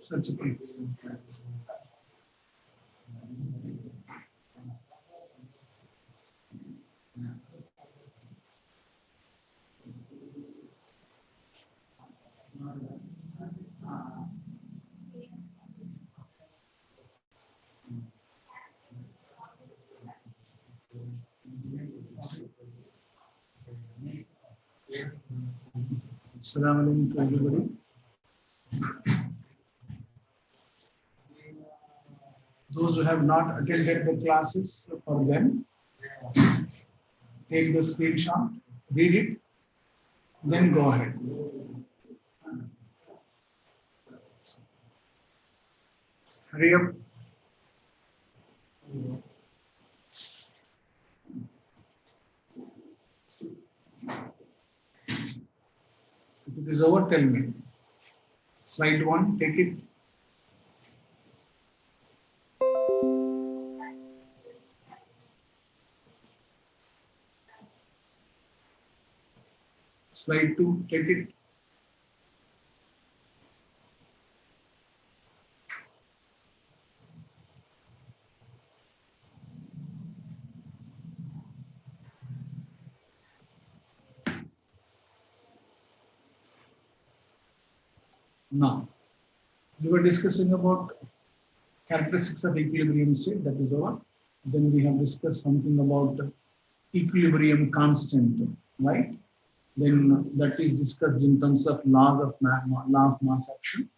Such a thing. Assalamu alaikum to everybody. Those who have not attended the classes, for them, take the screenshot, read it, then go ahead. Hurry up. If it is over, tell me. Slide 1, take it. Slide 2, take it. Now, we were discussing about characteristics of equilibrium state, that is over. Then we have discussed something about equilibrium constant, right? Then that is discussed in terms of law of mass action.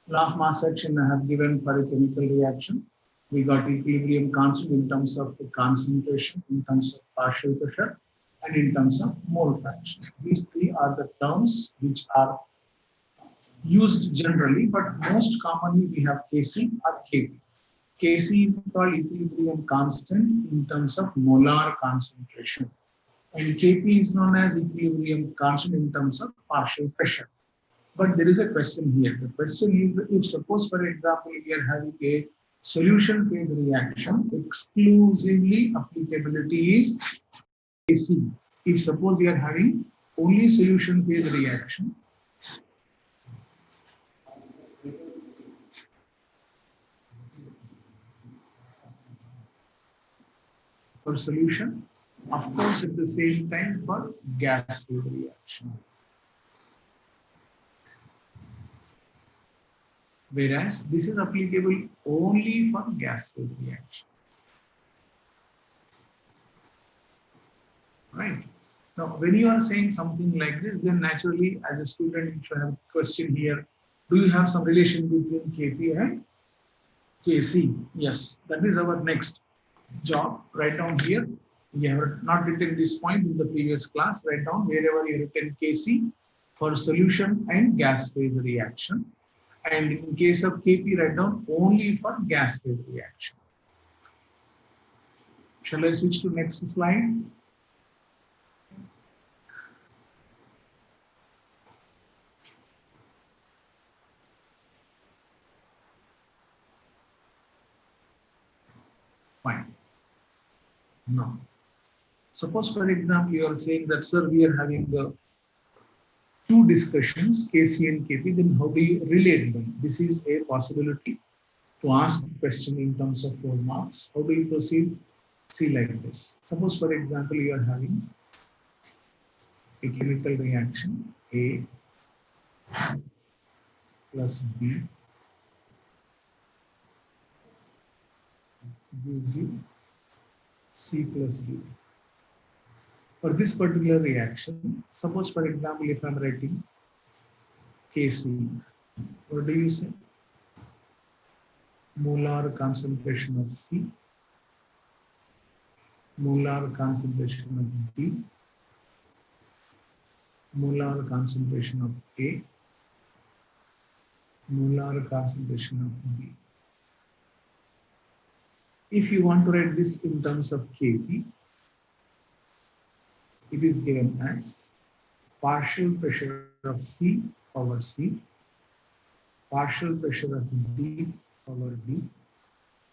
Law of mass action I have given for a chemical reaction. We got equilibrium constant in terms of the concentration, in terms of partial pressure, and in terms of mole fraction. These three are the terms which are used generally, but most commonly we have Kc or Kp. Kc is called equilibrium constant in terms of molar concentration, and Kp is known as equilibrium constant in terms of partial pressure. But there is a question here. The question is, if suppose, for example, we are having a solution phase reaction, exclusively applicability is Kc. If suppose we are having only solution phase reaction, for solution, of course, at the same time for gas phase reaction. Whereas this is applicable only for gas phase reactions. Right. Now, when you are saying something like this, then naturally, as a student, you should have a question here. Do you have some relation between Kp and Kc? Yes, that is our next job. Write down here. We have not written this point in the previous class. Write down wherever you written Kc for solution and gas phase reaction. And in case of Kp, write down only for gas phase reaction. Shall I switch to next slide? Fine. Now, suppose, for example, you are saying that, sir, we are having the two discussions, Kc and Kp, then how do you relate them? This is a possibility to ask a question in terms of 4 marks. How do you proceed? See like this. Suppose, for example, you are having a chemical reaction A plus B gives you C plus D. For this particular reaction, suppose, for example, if I'm writing Kc, what do you say? Molar concentration of C, molar concentration of D, molar concentration of A, molar concentration of B. If you want to write this in terms of Kp, it is given as partial pressure of C over C, partial pressure of D over D,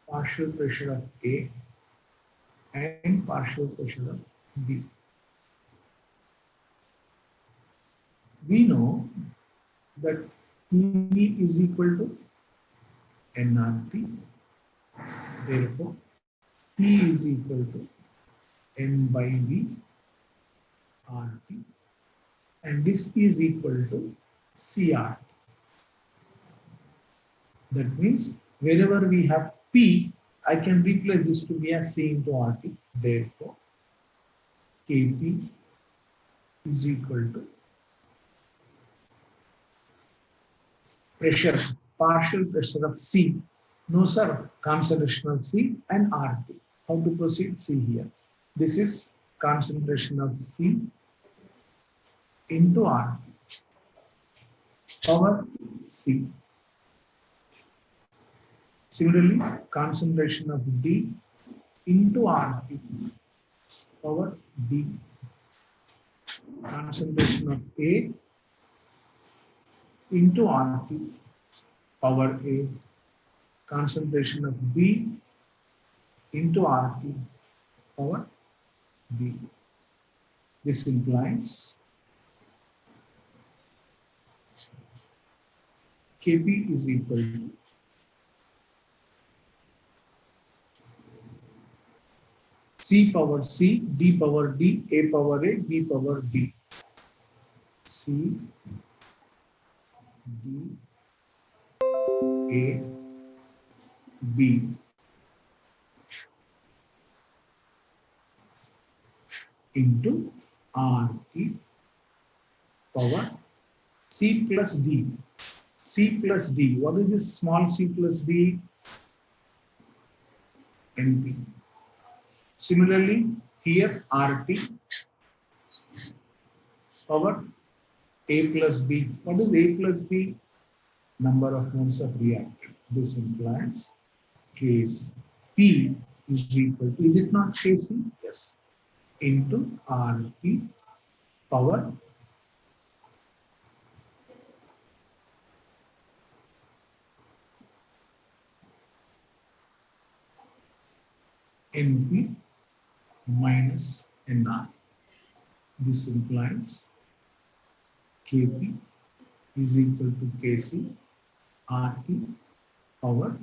partial pressure of A, and partial pressure of B. We know that P is equal to nRT. Therefore, P is equal to N by V RT, and this is equal to CRT. That means wherever we have P, I can replace this to be as C into RT. Therefore, Kp is equal to pressure, partial pressure of C. No, sir, concentration of C and RT. How to proceed? See here. This is concentration of C into RT power C. Similarly, concentration of D into RT power D. Concentration of A into RT power A. Concentration of B into RT power B. This implies Kp is equal to C power C, D power D, A power A, B power B. C, D, A B into RT power C plus D. C plus D. What is this small c plus D? NP. Similarly, here RT power A plus B. What is A plus B? Number of moles of reactant. This implies case P is equal to, is it not Kc? Yes. Into RT power NP minus NR. This implies Kp is equal to Kc RT power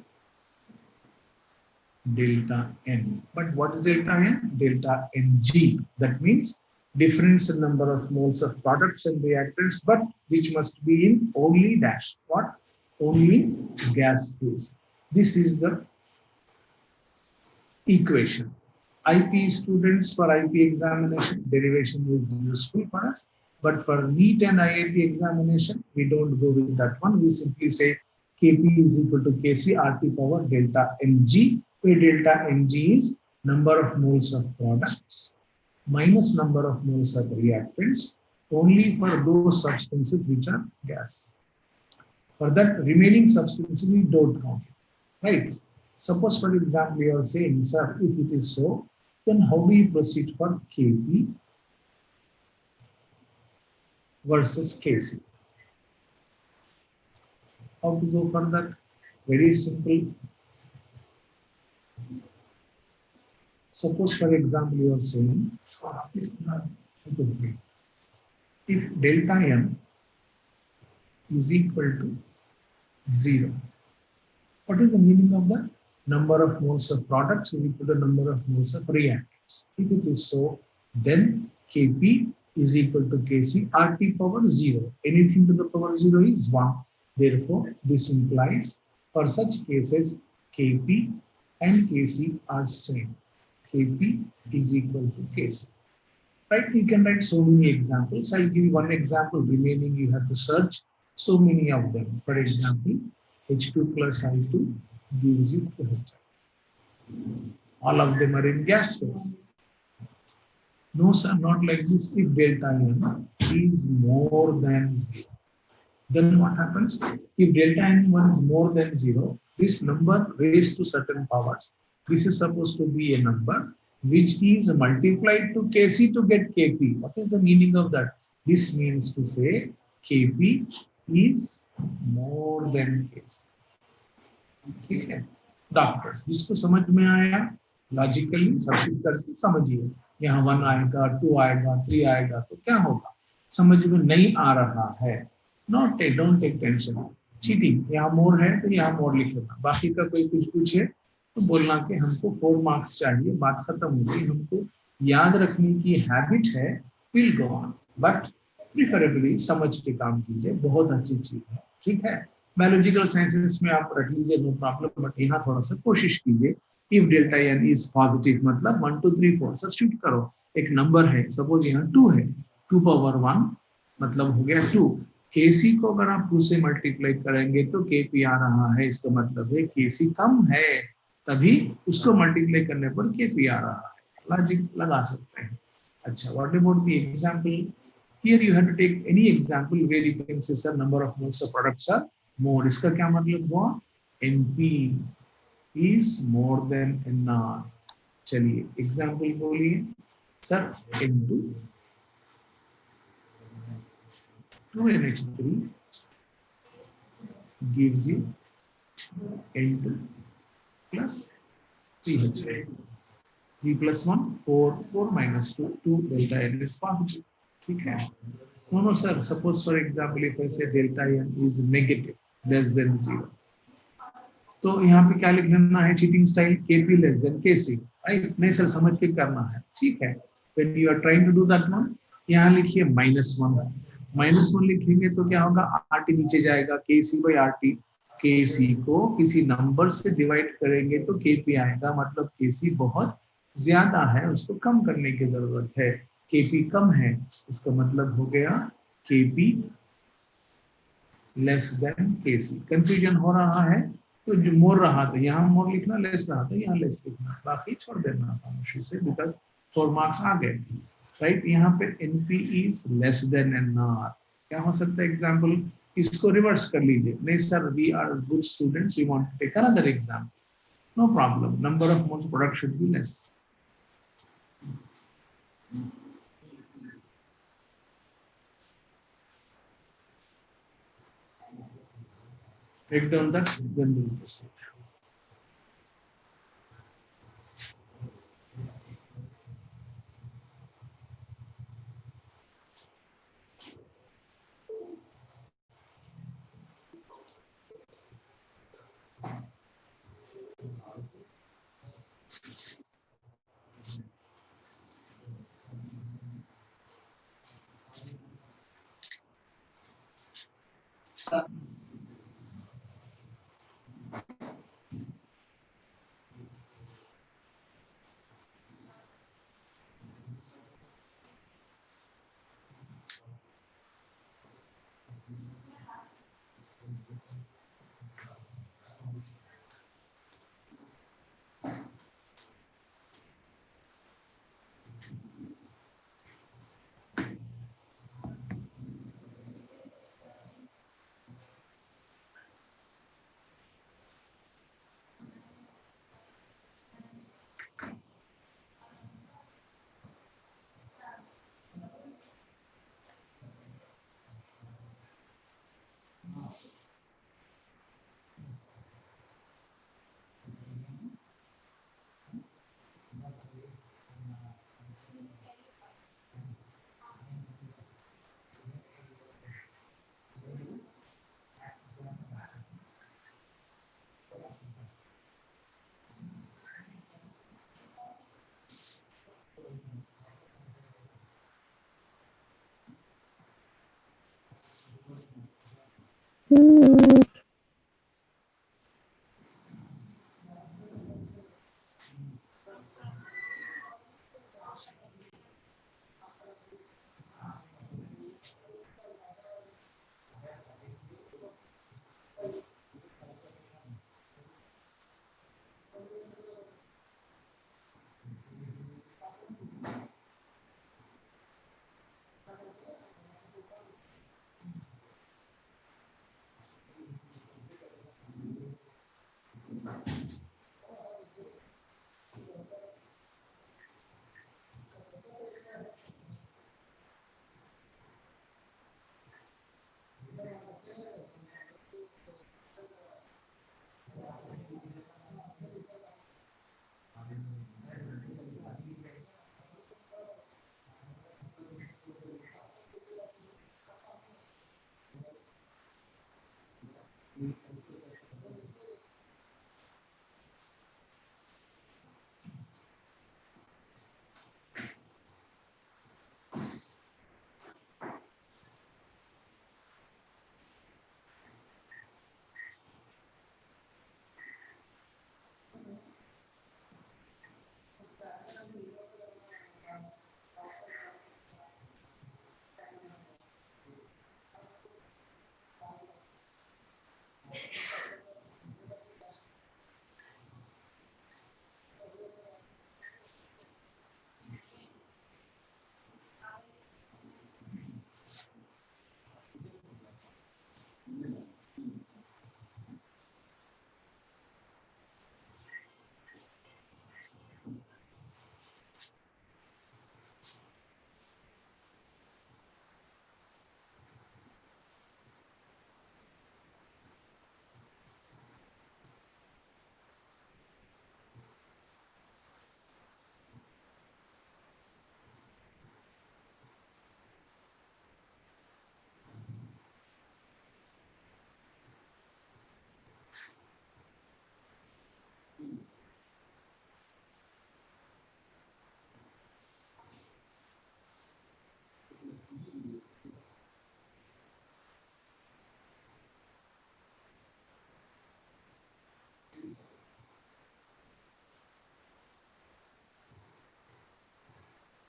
delta N. But what is delta N? Delta Ng. That means difference in number of moles of products and reactants, but which must be in only dash. What? Only gas phase. This is the equation. IP students, for IP examination, derivation is useful for us. But for NEET and IIT examination, we don't go with that one. We simply say Kp is equal to Kc RT power delta Mg, where delta Mg is number of moles of products minus number of moles of reactants, only for those substances which are gas. For that remaining substances, we don't count it, right? Suppose, for example, you are saying, sir, if it is so, then how do you proceed for Kp versus Kc? How to go for that? Very simple. Suppose, for example, you are saying, if delta M is equal to 0, what is the meaning of that? Number of moles of products is equal to number of moles of reactants. If it is so, then Kp is equal to Kc RT power 0. Anything to the power 0 is 1. Therefore, this implies for such cases, Kp and Kc are same. Kp is equal to Kc. Right? You can write so many examples. I'll give you one example. Remaining, you have to search so many of them. For example, H2 plus I2 gives you HI. All of them are in gas phase. No, sir, not like this. If delta N is more than 0, then what happens? If delta N1 is more than 0, this number raised to certain powers, this is supposed to be a number which is multiplied to Kc to get Kp. What is the meaning of that? This means to say Kp is more than Kc. ठीक है doctors, जिसको समझ में आया logically substitute करके समझिए. यहाँ 1 आएगा, 2 आएगा, 3 आएगा, तो क्या होगा? समझ में नहीं आ रहा है, डोंट टेक टेंशन. चीटिंग, यहाँ मोर है तो यहाँ मोर लिख लेना. बाकी का कोई कुछ पूछे तो बोलना कि हमको 4 मार्क्स चाहिए. बात खत्म हो गई. हमको याद रखने की हैबिट है. Will go on, but preferably समझ के काम कीजिए. बहुत अच्छी चीज है. ठीक है. बायोलॉजिकल साइंसेस में आप रख लीजिए, नो प्रॉब्लम. बट यहाँ थोड़ा सा कोशिश कीजिए. If delta n is positive, मतलब 1 2 3 4 सब्स्टिट्यूट करो. एक नंबर है, सपोज यहाँ 2 है, 2 पावर 1 मतलब हो गया 2. Kc को अगर आप 2 से मल्टीप्लाई करेंगे तो Kp आ रहा है. इसका मतलब है Kc कम है, तभी उसको मल्टीप्लाई करने पर Kp आ रहा है. लॉजिक लगा सकते हैं. अच्छा, what about the example? Here you have to take any example where you can say sir number of moles of products are more. इसका क्या मतलब हुआ? Np is more than Nr. चलिए एग्जाम्पल बोलिए. Sir N2 2NH3 gives you N2 plus 3H3. 3 plus 1 4, 4 minus 2 2. Delta N is positive. ठीक है. No sir, suppose for example if I say delta N is negative less than 0, तो यहाँ पे क्या लिख लेना है? Cheating style, Kp less than Kc. Right? नहीं सर, समझ के करना है. ठीक है. When you are trying to do that one, यहाँ लिखिए -1. -1 लिखेंगे तो क्या होगा? RT नीचे जाएगा, Kc by RT. केसी को किसी नंबर से डिवाइड करेंगे तो केपी आएगा, मतलब केसी बहुत ज्यादा है, उसको कम करने की जरूरत है। केपी कम है, इसका मतलब हो गया केपी लेस देन केसी। कंफ्यूजन हो रहा है तो जो मोर रहा था यहाँ मोर लिखना, लेस रहा था यहाँ लेस लिखना, बाकी छोड़ देना खामोशी से, बिकॉज 4 मार्क्स आ गए। राइट, यहाँ पे NP is less than NR. क्या हो सकता है एग्जाम्पल? इसको रिवर्स कर लीजिए, नहीं sir we are good students we want to take another exam, no problem, number of moles product should be less. Take down that, then we'll proceed.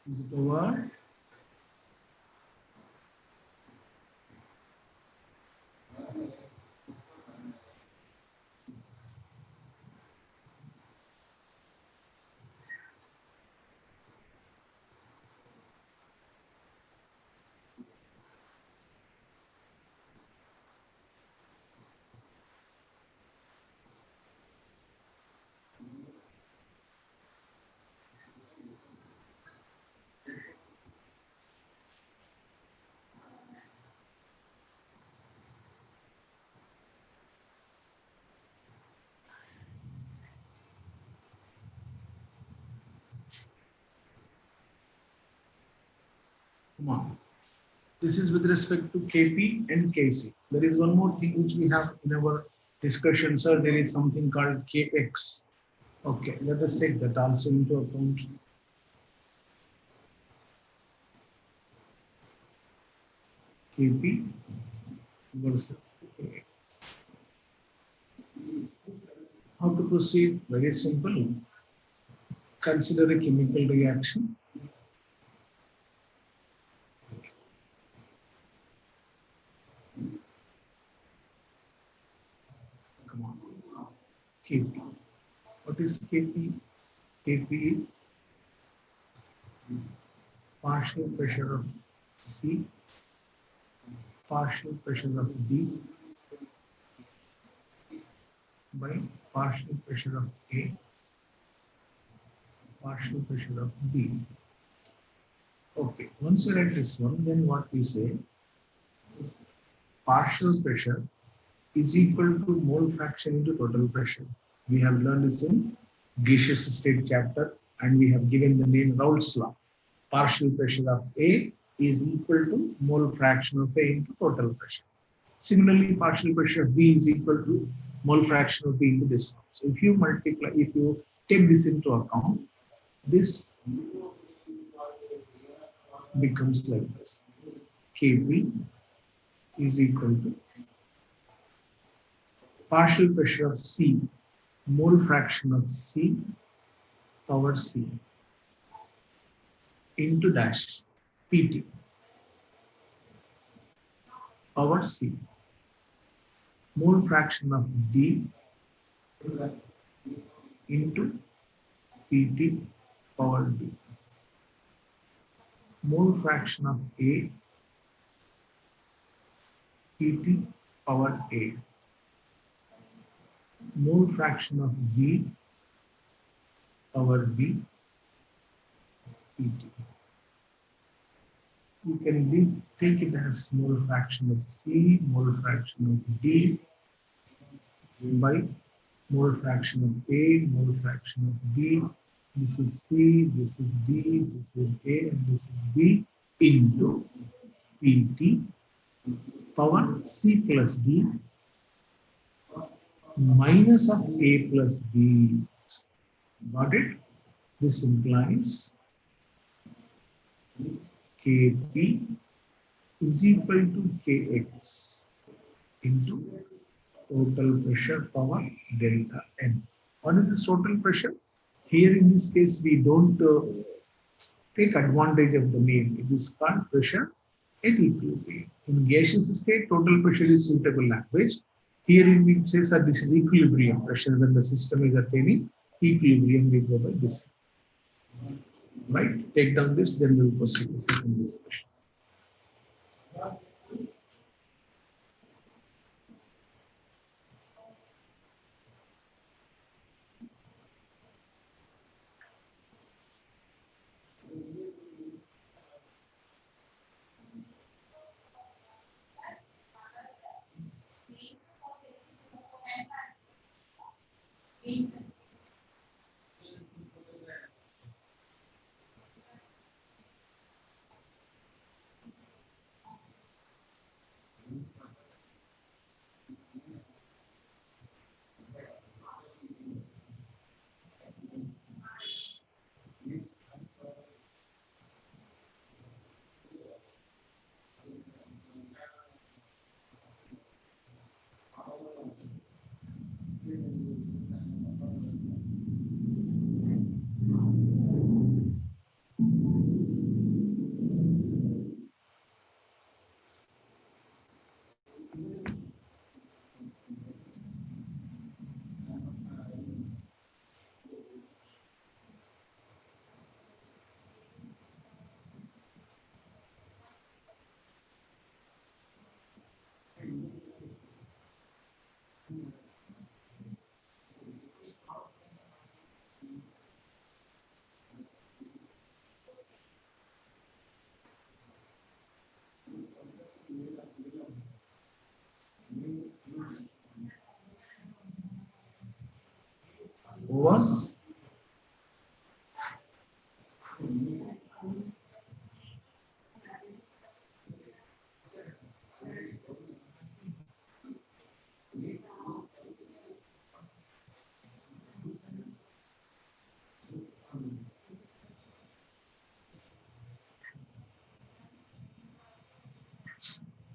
Is it over? Come on. This is with respect to KP and KC. There is one more thing which we have in our discussion, sir. There is something called KX. Okay, let us take that also into account. KP versus KX. How to proceed? Very simple. Consider a chemical reaction. Come on. KP. What is KP? KP is partial pressure of C, partial pressure of D by partial pressure of A, partial pressure of B. Okay, once you write this one, then what we say, partial pressure is equal to mole fraction into total pressure. We have learned this in gaseous state chapter, and we have given the name Raoult's law. Partial pressure of A is equal to mole fraction of A into total pressure. Similarly, partial pressure of B is equal to mole fraction of B into this one. So if you multiply, if you take this into account, this becomes like this. Kp is equal to partial pressure of C, mole fraction of C power C into dash Pt power C, mole fraction of D into Pt power D, mole fraction of A, Pt power A, mole fraction of B power B, Pt. You can take it as mole fraction of C, mole fraction of D by mole fraction of A, mole fraction of B. This is C, this is D, this is A, and this is B into Pt power C plus D minus of A plus B. Got it? This implies Kp is equal to Kx into total pressure power delta N. What is this total pressure? Here in this case, we don't take advantage of the name. It is called pressure at equilibrium. In gaseous state, total pressure is suitable language. Here we say that this is equilibrium pressure. When the system is attaining equilibrium, we go by this. Right? Take down this, then we'll proceed to the second discussion. over.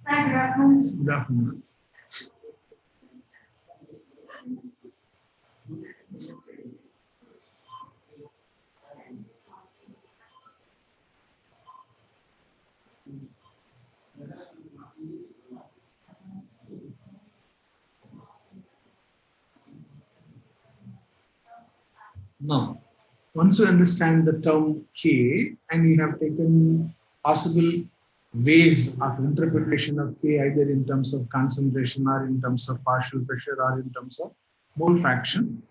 Hi, good afternoon. Good afternoon. Now, once you understand the term K and you have taken possible ways of interpretation of K either in terms of concentration or in terms of partial pressure or in terms of mole fraction,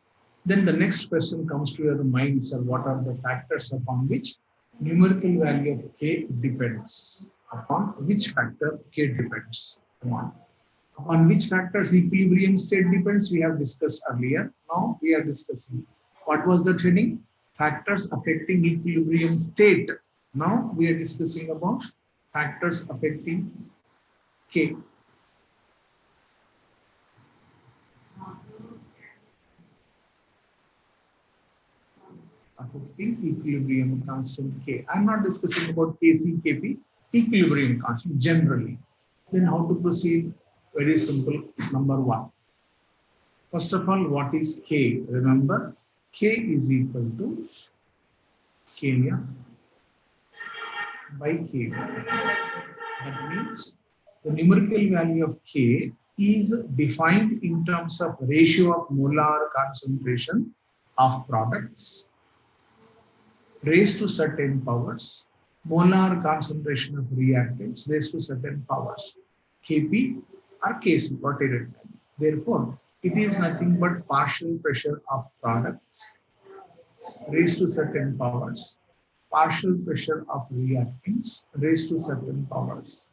then the next question comes to your mind, sir, what are the factors upon which numerical value of K depends? Upon which factor K depends? Come on. On which factors equilibrium state depends, we have discussed earlier. Now we are discussing what was the heading? Factors affecting equilibrium state. Now we are discussing about factors affecting K. Affecting equilibrium constant K. I'm not discussing about Kc, Kp, equilibrium constant generally. Then how to proceed? Very simple. Number one. First of all, what is K? Remember, K is equal to Kenya by Kb. That means the numerical value of K is defined in terms of ratio of molar concentration of products raised to certain powers, molar concentration of reactants raised to certain powers, Kp or Kc, whatever it is. Therefore, it is nothing but partial pressure of products raised to certain powers, partial pressure of reactants raised to certain powers.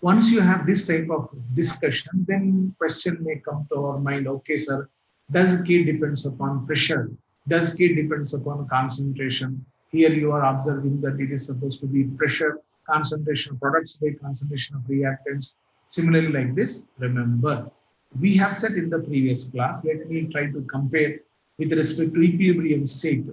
Once you have this type of discussion, then question may come to our mind, okay, sir, does K depends upon pressure? Does K depends upon concentration? Here you are observing that it is supposed to be pressure, concentration of products by concentration of reactants. Similarly like this, remember, we have said in the previous class, let me try to compare with respect to equilibrium state.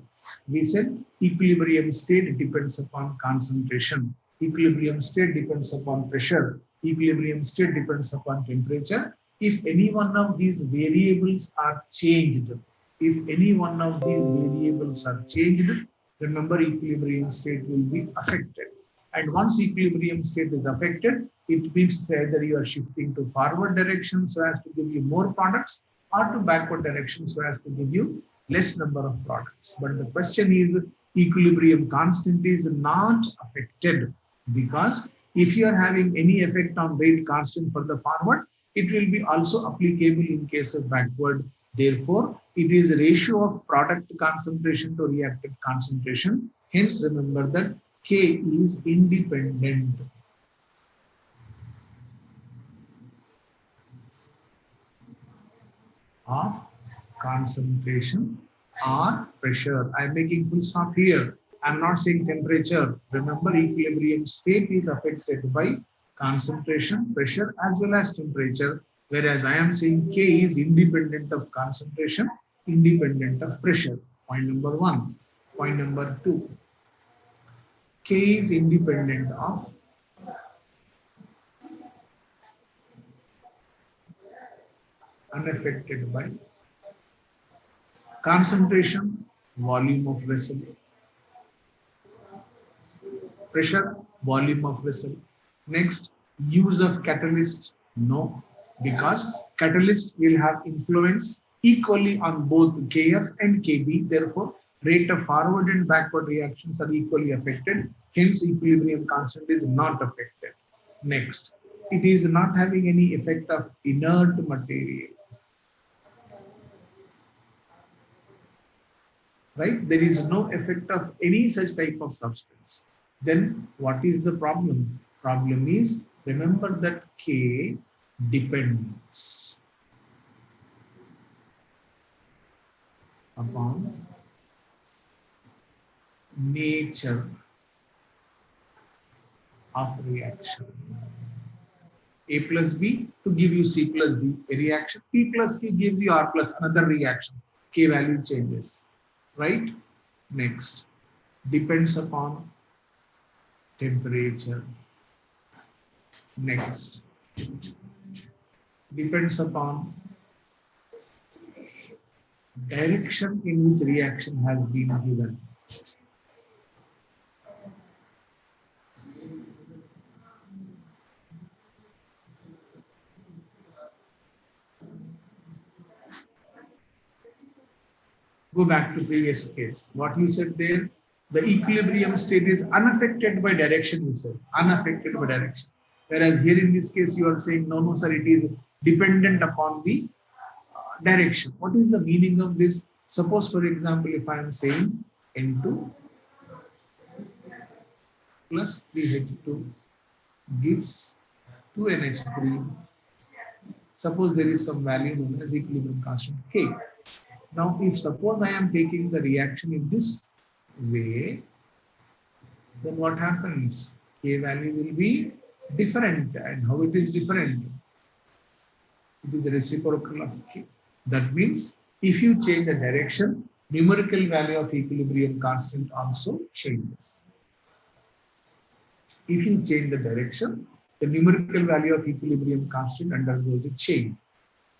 We said equilibrium state depends upon concentration. Equilibrium state depends upon pressure. Equilibrium state depends upon temperature. If any one of these variables are changed, remember equilibrium state will be affected. And once equilibrium state is affected, it means either you are shifting to forward direction so as to give you more products or to backward direction so as to give you less number of products. But the question is equilibrium constant is not affected because if you are having any effect on rate constant for the forward, it will be also applicable in case of backward. Therefore, it is a ratio of product concentration to reactant concentration. Hence, remember that K is independent of concentration or pressure. I'm making full stop here. I'm not saying temperature. Remember, equilibrium state is affected by concentration, pressure, as well as temperature. Whereas I am saying K is independent of concentration, independent of pressure. Point number one. Point number two. K is independent of unaffected by concentration, volume of vessel, pressure, volume of vessel. Next, use of catalyst, no, because catalyst will have influence equally on both Kf and Kb. Therefore, rate of forward and backward reactions are equally affected. Hence, equilibrium constant is not affected. Next, it is not having any effect of inert material. Right? There is no effect of any such type of substance. Then what is the problem? Problem is, remember that K depends. upon nature of reaction. A plus B to give you C plus D, a reaction. P plus K gives you R plus another reaction. K value changes, right? Next, depends upon temperature. Next, depends upon direction in which reaction has been given. Go back to previous case. What you said there, the equilibrium state is unaffected by direction, you said, unaffected by direction. Whereas here in this case, you are saying, no, no, sir, it is dependent upon the direction. What is the meaning of this? Suppose, for example, if I am saying N2 plus 3H2 gives 2NH3. Suppose there is some value known as equilibrium constant K. Now, if suppose I am taking the reaction in this way, then what happens? K value will be different. And how it is different? It is a reciprocal of K. That means if you change the direction, numerical value of equilibrium constant also changes. If you change the direction, the numerical value of equilibrium constant undergoes a change.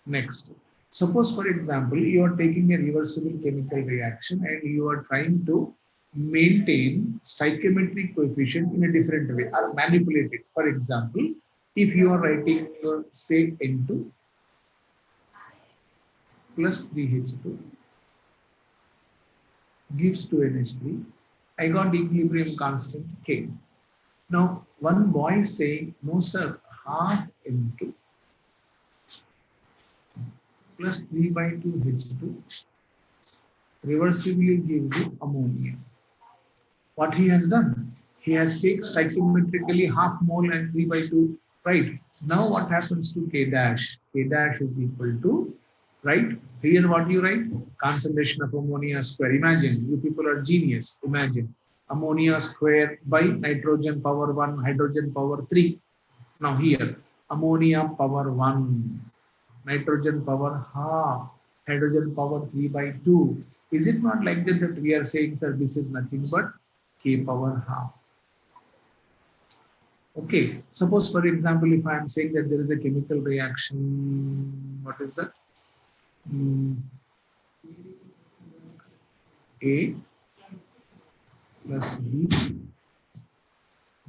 Next, suppose for example, you are taking a reversible chemical reaction and you are trying to maintain stoichiometric coefficient in a different way or manipulate it. For example, if you are writing say N2 plus 3H2 gives 2NH3, I got equilibrium constant K. Now, one boy is saying, no sir, half N2 plus 3 by 2 H2 reversibly gives you ammonia. What he has done? He has taken stoichiometrically half mole and 3 by 2, right? Now what happens to K dash? K dash is equal to, right? Here what you write? Concentration of ammonia square. Imagine, you people are genius. Imagine ammonia square by nitrogen power 1, hydrogen power 3. Now here, ammonia power 1, nitrogen power half, hydrogen power 3 by 2. Is it not like that we are saying, sir, this is nothing but K power half? Okay, suppose for example, if I am saying that there is a chemical reaction, what is that? A plus B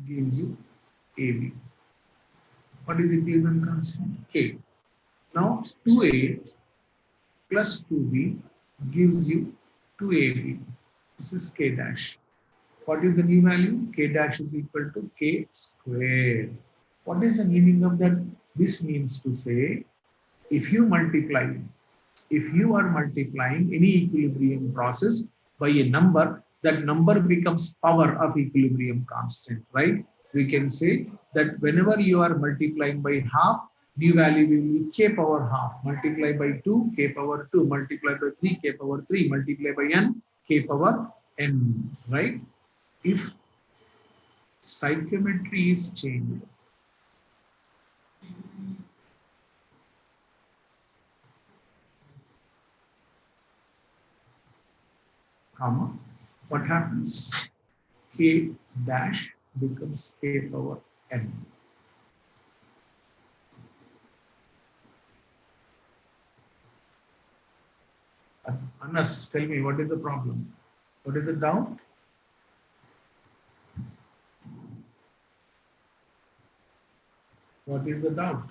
gives you AB. What is equilibrium constant? K. Now 2A plus 2B gives you 2AB. This is K dash. What is the new value? K dash is equal to K square. What is the meaning of that? This means to say, if you are multiplying any equilibrium process by a number, that number becomes power of equilibrium constant, right? We can say that whenever you are multiplying by half, new value will be K power half, multiply by 2, K power 2, multiply by 3, K power 3, multiply by n, K power n, right? If stoichiometry is changed, comma, what happens? K dash becomes K power n. Anas, tell me, what is the problem? What is the doubt? What is the doubt?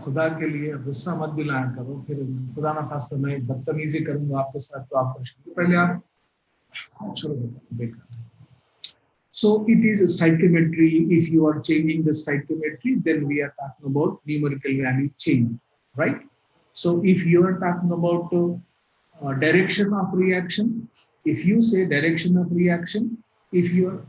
खुदा के लिए गुस्सा मत दिलाया करो, फिर खुदा ना खास्ता मैं बदतमीजी करूंगा आपके साथ, तो आप पहले आप शुरू देखा. So it is a stoichiometry. If you are changing the stoichiometry, then we are talking about numerical value change, right? So if you are talking about direction of reaction, if you say direction of reaction, if you are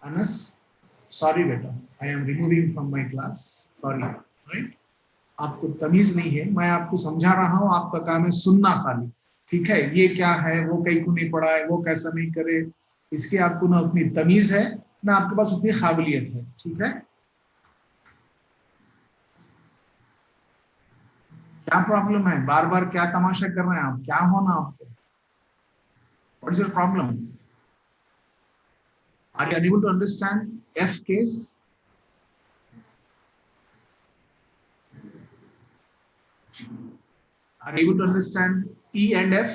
Anas, sorry beta, I am removing from my class. Sorry, right? आपको तमीज नहीं है, मैं आपको समझा रहा हूँ, आपका काम है सुनना खाली, ठीक है? ये क्या है, वो कहीं को नहीं पढ़ा है, वो कैसा नहीं करे, इसकी आपको ना उतनी तमीज है ना आपके पास उतनी काबिलियत है, ठीक है? क्या प्रॉब्लम है, बार बार क्या तमाशा कर रहे हैं आप, क्या होना आपको? What is your problem? Are you unable to understand F case? Are you able to understand E and F?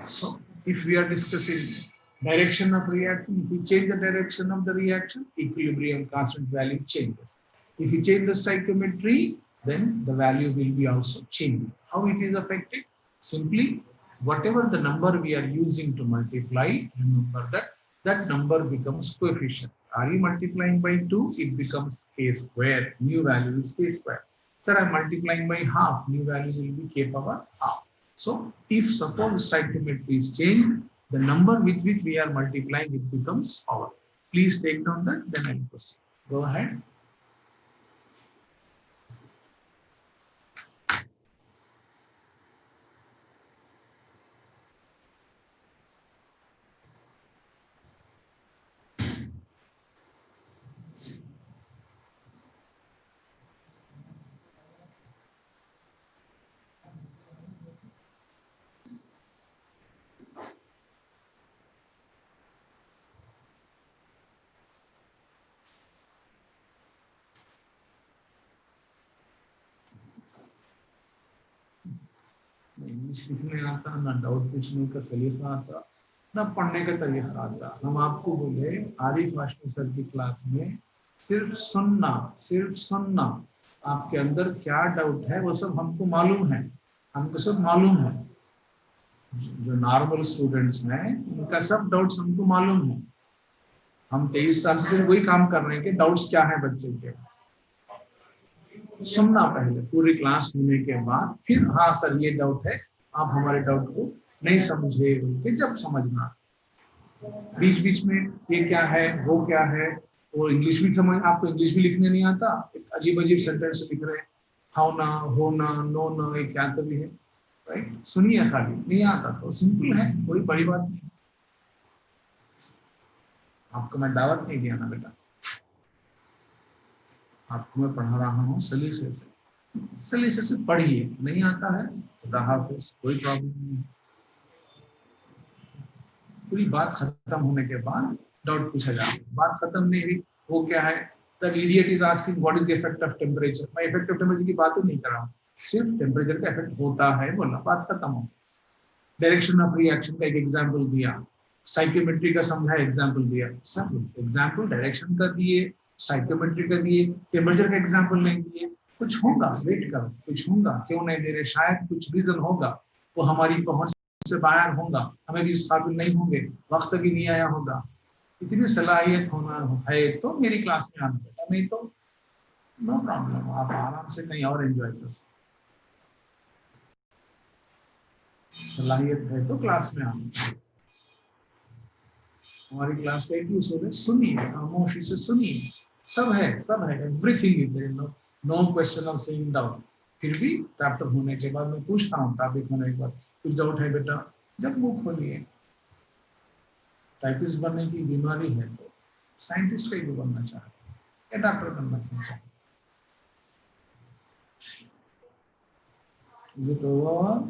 So, if we are discussing direction of reaction, if we change the direction of the reaction, equilibrium constant value changes. If you change the stoichiometry, then the value will be also changing. How it is affected? Simply, whatever the number we are using to multiply, remember that that number becomes coefficient. Are you multiplying by 2? It becomes k square. New value is k square. Sir, I'm multiplying by half. New value will be k power half. So if suppose stoichiometry is changed, the number with which we are multiplying, it becomes power. Please take down that, then I'll proceed. Go ahead. English लिखने आता ना doubt पूछने का सलीका आता ना पढ़ने का तरीका आता। हम आपको बोले आरिफ हाशमी सर की क्लास में सिर्फ सुनना, आपके अंदर क्या डाउट है वो सब हमको मालूम है, हमको सब मालूम है। जो नॉर्मल स्टूडेंट्स हैं उनका सब डाउट्स हमको मालूम है। हम 23 साल से वही काम कर रहे हैं कि डाउट्स क्या है बच्चे के। सुनना पहले पूरी क्लास होने के बाद फिर हाँ सर ये डाउट है, आप हमारे डाउट को नहीं समझे कि जब समझना। बीच बीच में ये क्या है वो क्या है, वो इंग्लिश भी समझ, आपको इंग्लिश भी लिखने नहीं आता, अजीब अजीब सेंटेंस लिख रहे हैं, होना होना नो ना, ये क्या तो भी है, राइट? सुनिए, खाली नहीं आता तो सिंपल है, कोई बड़ी बात नहीं। आपको मैं दावत नहीं दिया ना बेटा, आपको मैं पढ़ा रहा हूँ सलीके से पढ़िए, नहीं आता है खुदा हाफिज, कोई प्रॉब्लम नहीं। पूरी बात खत्म होने के बाद डाउट पूछा जाता है, बात खत्म नहीं हुई, वो क्या है, the idiot is asking what is the effect of temperature. मैं इफेक्ट ऑफ टेम्परेचर की बात ही नहीं कर रहा हूँ, सिर्फ टेम्परेचर का इफेक्ट होता है बोलना, बात खत्म हो। डायरेक्शन ऑफ रिएक्शन का एक एग्जाम्पल दिया, स्टाइकियोमेट्री का समझा एग्जाम्पल दिया, सब एग्जाम्पल डायरेक्शन का दिए, स्टाइकियोमेट्री का दिए, टेम्परेचर का एग्जाम्पल नहीं दिए। कुछ होगा, वेट करो, कुछ होगा, क्यों नहीं दे रहे, शायद कुछ रीजन होगा, वो हमारी पहुंच से बाहर होगा, हमें भी इस काबिल नहीं होंगे, वक्त भी नहीं आया होगा। इतनी सलाहियत होना है तो मेरी क्लास में आना बेटा, नहीं तो नो प्रॉब्लम, आप आराम से कहीं और एंजॉय कर सकते। सलाहियत है तो क्लास में आना। हमारी क्लास का एक ही सुनिए, खामोशी से सुनिए, सब है, everything is there, no question of saying doubt. फिर भी चैप्टर होने के बाद मैं पूछता हूँ, टॉपिक होने के बाद कुछ डाउट है बेटा, जब मुख खोलिए। टाइपिस्ट बनने की बीमारी है तो साइंटिस्ट कहीं भी बनना चाहते हैं या डॉक्टर बनना चाहते हैं। Is it over?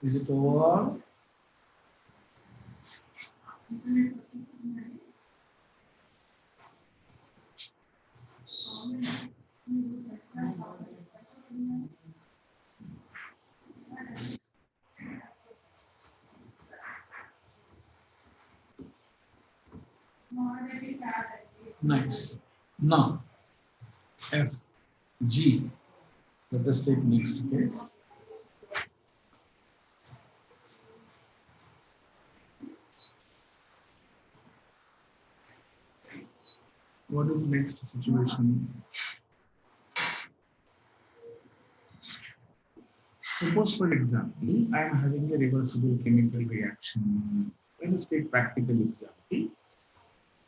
Is it over? Nice. Now, F, G. Let us take next case. What is next situation? Suppose, for example, I am having a reversible chemical reaction. Let us take practical example.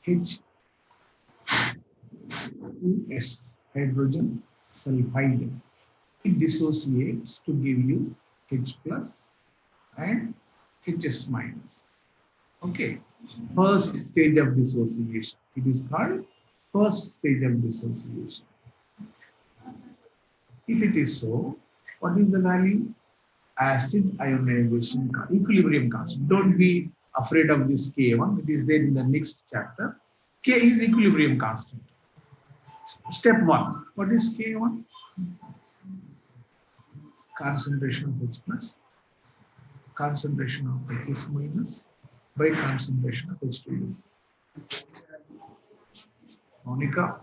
H2S, hydrogen sulfide. It dissociates to give you H plus and HS minus. Okay. First stage of dissociation. It is called first stage of dissociation. If it is so, what is the value? Acid ionization equilibrium constant. Don't be afraid of this K1. It is there in the next chapter. K is equilibrium constant. Step 1. What is K1? Concentration of H plus, concentration of HS minus by concentration of H2S. Monica.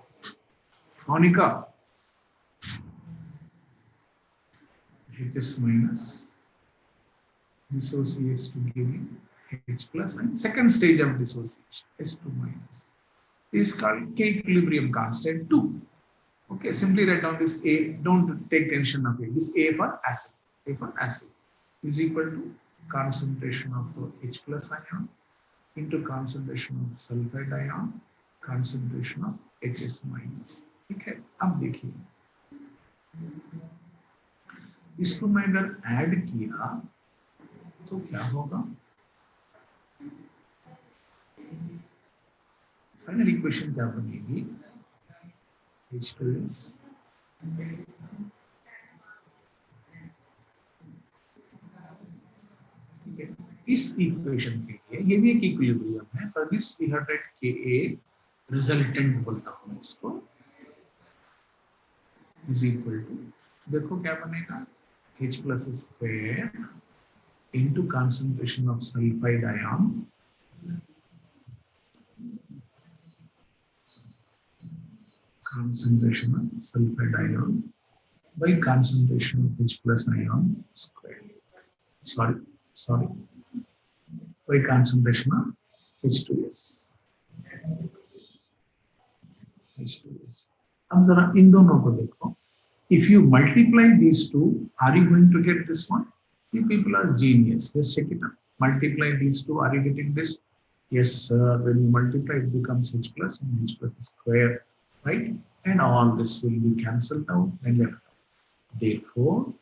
HS minus dissociates to give you H plus, and second stage of dissociation, S2 minus, is called K equilibrium constant 2. Okay, simply write down this A, don't take tension of it. This A for acid. A for acid is equal to concentration of H plus ion into concentration of sulfide ion, concentration of HS minus. ठीक है, अब देखिए इसको मैं अगर add किया तो क्या होगा? फाइनल इक्वेशन क्या बनेगी? H2S इस इक्वेशन के लिए ये भी एक इक्विलिब्रियम है, पर this we have right Ka resultant बोलता हूं इसको, इज इक्वल टू, देखो क्या बनेगा, H plus square into concentration of sulfide ion by concentration of H plus ion square. Sorry. By concentration of H2S. अब जरा इन दोनों को देखो. If you multiply these two, are you going to get this one? You people are genius. Let's check it out. Multiply these two. Are you getting this? Yes, sir. When you multiply, it becomes H plus and H plus square, right? And all this will be cancelled out and left out. Therefore,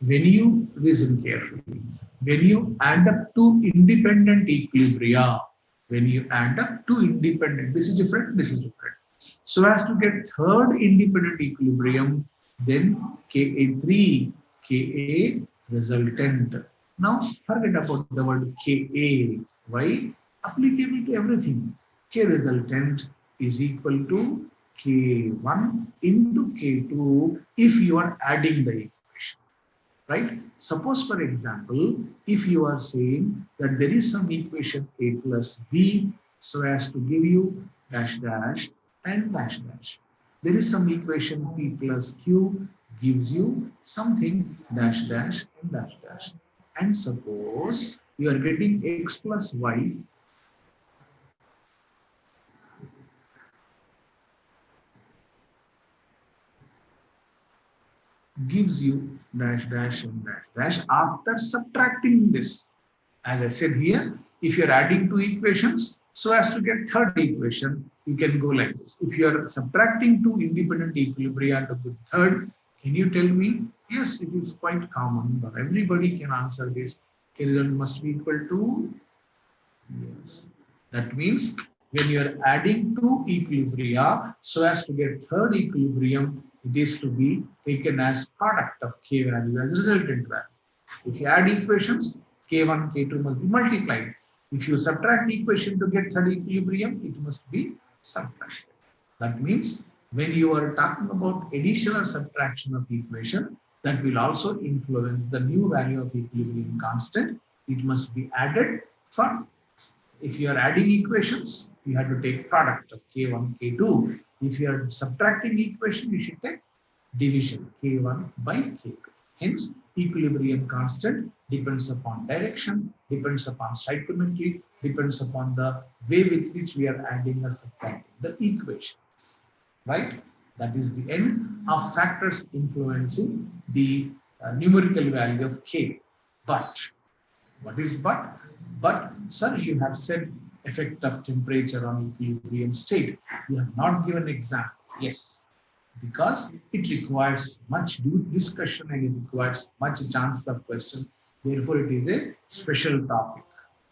when you listen carefully, when you add up two independent equilibria, this is different. So as to get third independent equilibrium, then Ka3, Ka resultant. Now forget about the word Ka. Why? Applicable to everything. K resultant is equal to K1 into K2 if you are adding the equation. Right? Suppose, for example, if you are saying that there is some equation A plus B so as to give you dash dash and dash dash. There is some equation P plus Q gives you something dash dash and dash dash. And suppose you are getting X plus Y gives you dash dash and dash dash after subtracting this. As I said here, if you are adding two equations so as to get third equation, you can go like this. If you are subtracting two independent equilibria to the third, can you tell me? Yes, it is quite common, but everybody can answer this. K result must be equal to, yes. That means when you are adding two equilibria so as to get third equilibrium, it is to be taken as product of K value as resultant value. If you add equations, K1, K2 must be multiplied. If you subtract the equation to get third equilibrium, it must be subtracted. That means when you are talking about addition or subtraction of equation, that will also influence the new value of equilibrium constant. It must be added for, if you are adding equations, you have to take product of K1, K2. If you are subtracting equation, you should take division K1 by K2. Hence, equilibrium constant depends upon direction, depends upon stoichiometry, depends upon the way with which we are adding or subtracting the equations, right? That is the end of factors influencing the numerical value of K. But what is but? But, sir, you have said effect of temperature on equilibrium state. You have not given example. Yes, because it requires much discussion and it requires much chance of question. Therefore, it is a special topic.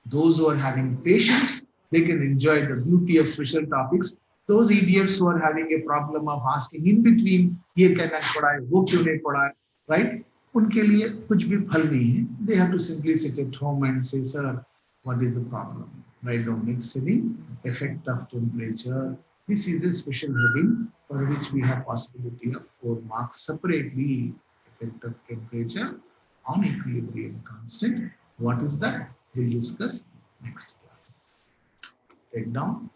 Those who are having patience, they can enjoy the beauty of special topics. Those idiots who are having a problem of asking in between, ये कहना पड़ा है, वो क्यों नहीं पड़ा है, right? उनके लिए कुछ भी फल नहीं है. They have to simply sit at home and say, sir, what is the problem? Write down next heading, effect of temperature. This is a special heading for which we have possibility of 4 marks separately. Effect of temperature on equilibrium constant. What is that? We'll discuss next class. Take down.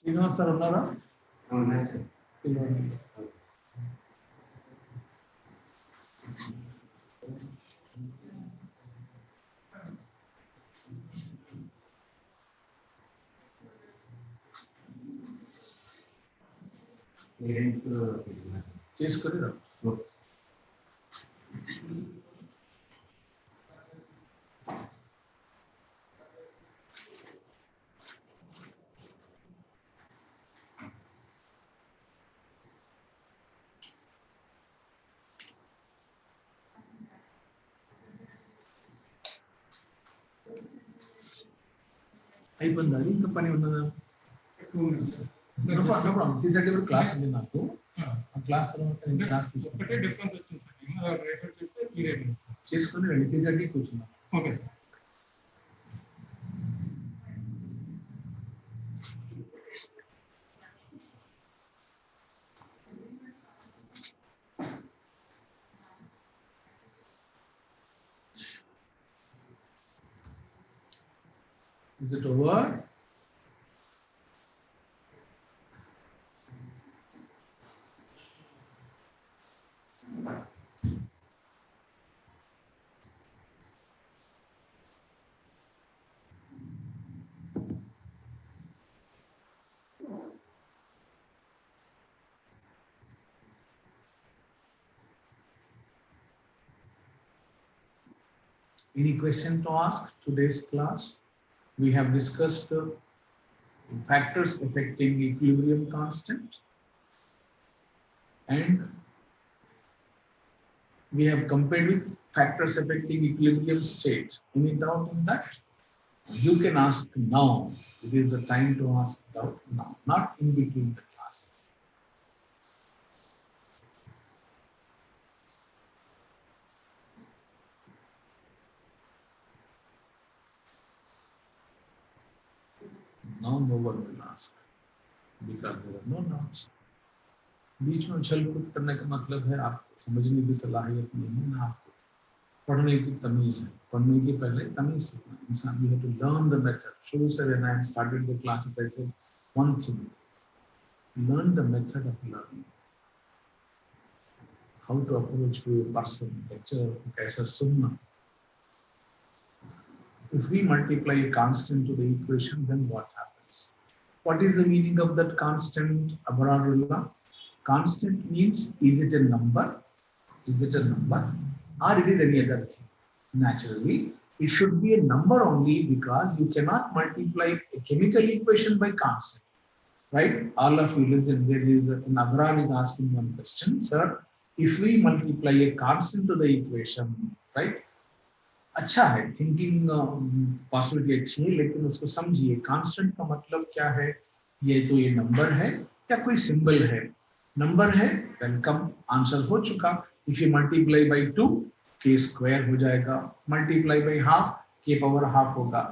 Srinivas sir ఉన్నారా? అవునా sir. చేసుకొని రా. అయిపోయిందా? ఇంకా పని ఉన్నదా? CSAT class ఉంది నాకు. ఆ క్లాస్ తర్వాత నేను క్లాస్ తీసుకుంటే డిఫరెన్స్ వచ్చింది సార్. చేసుకుని రండి, సీసెట్కి కూర్చున్నాం. Okay sir. Is it over? Any question to ask? Today's class, we have discussed factors affecting equilibrium constant, and we have compared with factors affecting equilibrium state. Any doubt in that? You can ask now. It is the time to ask doubt now, not in between the class. Now no one will ask because there are no doubts. बीच में उछल कूद करने का मतलब है आपको समझने की सलाहियत नहीं है ना, आपको पढ़ने की तमीज है. पढ़ने के पहले तमीज सीखना. इंसान भी है to learn the method. शुरू से when I started the classes I said one thing: learn the method of learning. How to approach to a person, lecture कैसा सुनना. If we multiply a constant to the equation, then what happens? What is the meaning of that constant, Abararullah? Constant means, is it a number? Is it a number? Or it is any other thing? Naturally, it should be a number only because you cannot multiply a chemical equation by constant. Right? All of you listen, there is an Abrar is asking one question, sir. If we multiply a constant to the equation, right? अच्छा है thinking possibility अच्छी है लेकिन उसको समझिए constant का मतलब क्या है ये तो ये नंबर है या कोई सिंबल है नंबर है वेलकम आंसर हो चुका इफ यू मल्टीप्लाई बाय 2 के स्क्वायर हो जाएगा मल्टीप्लाई बाय हाफ के पावर हाफ होगा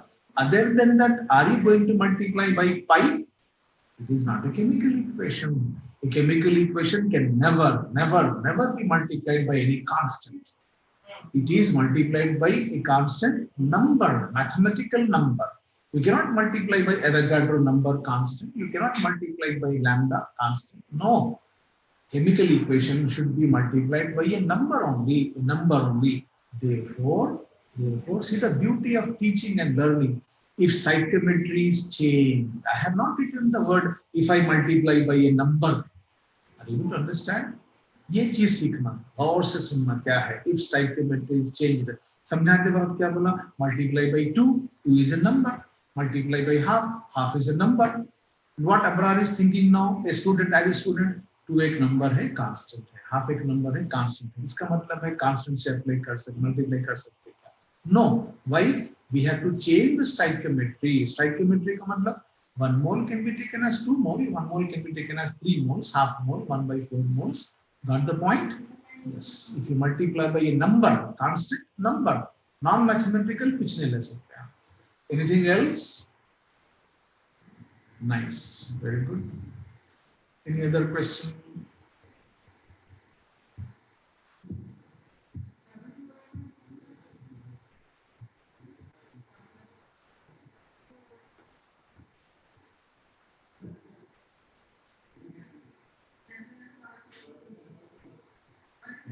other than that are you going to multiply by pi it is not a chemical equation a chemical equation can never be multiplied by any constant. It is multiplied by a constant number, mathematical number. You cannot multiply by Avogadro number constant. You cannot multiply by lambda constant. No. Chemical equation should be multiplied by a number only. Therefore, see the beauty of teaching and learning. If stoichiometry is changed, I have not written the word if I multiply by a number. Are you able to understand? ये चीज सीखना और से सुनना क्या है if stoichiometry is changed समझाते वक्त क्या बोला multiply by 2 2 is a number multiply by half half is a number what Abrar is thinking now a student as a student 2 एक नंबर है कांस्टेंट है हाफ एक नंबर है कांस्टेंट है इसका मतलब है कांस्टेंट से अप्लाई कर सकते मल्टीप्लाई कर सकते क्या no why we have to change the stoichiometry का मतलब 1 mole can be taken as 2 mole 1 mole can be taken as 3 moles half mole 1/4 moles. Got the point? Yes. If you multiply by a number, constant number, non-mathematical, कुछ नहीं ले सकते आप. Anything else? Nice. Very good. Any other question?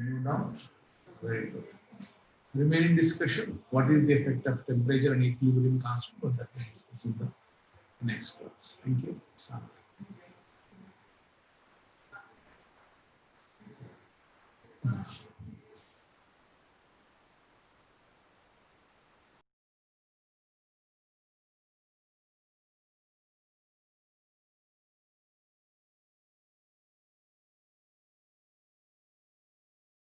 No doubt. Very good. Remaining discussion. What is the effect of temperature and equilibrium constant? But that we discuss in the next class. Thank you.